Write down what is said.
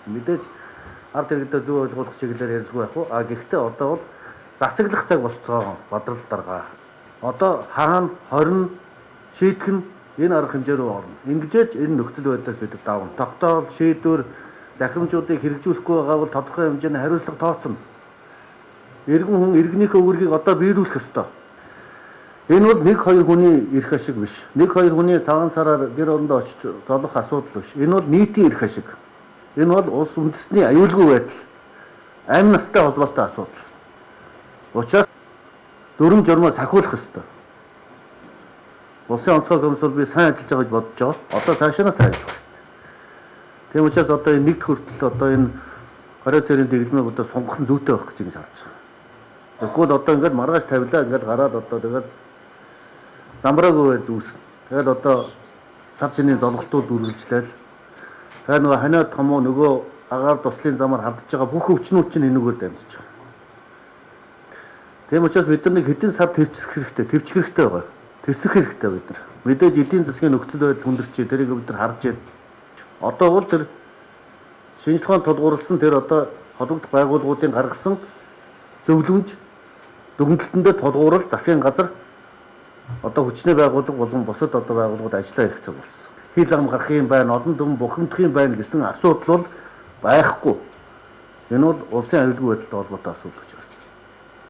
Мэдээж ард иргэдэд зөв ойлгуулах чиглэлээр ярилцгүй байх уу. Гэхдээ одоо бол засаглах цаг болцоо бодрол дарга. Одоо хаана 20 шийдэх нь энэ арга хэмжээ рүү орно. Ингэжээж энэ нөхцөл байдлаас бид давна. Тогтоол шийдвэр захирамжуудыг хэрэгжүүлэхгүй байгаа бол тодорхой хэмжээний хариуцлага тооцно. Иргэн хүн иргэнийхээ үүргийг одоо биелүүлэх ёстой. Энэ бол 1-2 хүний эрх ашиг биш. 1-2 хүний цагаан сараар гэр орондоо очиж золох асуудал биш. Энэ бол нийтийн эрх ашиг. Энэ бол улс үндэстний аюулгүй байдал. Амь настай холбоотой асуудал. Учир нь дүрм журмаа сахиулах ёстой. Улсын онцгой комиссар би сайн ажиллаж байгаа гэж бодож байгаа. Одоо цаашаа сайн ажиллах. Тийм учраас одоо энэ нэгд хүртэл одоо энэ 20 цэрийн дэглэмийг одоо сунгах нь зүйтэй байх гэж харж байгаа. Тэгвэл одоо ингээд маргааш тавилаа ингээд гараад одоо тэгэл замбраагүй байдал үүснэ. Тэгэл одоо сар чиний золголтууд үргэлжлээл. Тэгэхээр нөгөө ханиад томоо нөгөө агаар туслын замаар хардж байгаа бүх өвчнүүд чинь энэгээр дамжиж байгаа. Тийм учраас бид нар нэг хэдэн сар төвчих хэрэгтэй байгаа. Тэсрэх хэрэгтэй бид нар. Мэдээж эдийн засгийн нөхцөл байдал хүндэрчээ тэрийг бид нар харж байна. Одоо бол тэр шинжлэх ухаанд тулгуурласан тэр одоо холбогдох байгууллагуудын гаргасан зөвлөмж дүгнэлтэндээ тулгуурлал засгийн газар одоо хүчний байгууллага болон бусад одоо байгууллагууд ажиллаа хийх цаг болсон. Хил ам гарах юм байна, олон дүн бухимдах юм байна гэсэн асуудал бол байхгүй. Энэ бол улсын аюулгүй байдалтай холбоотой асуудал гэж байна.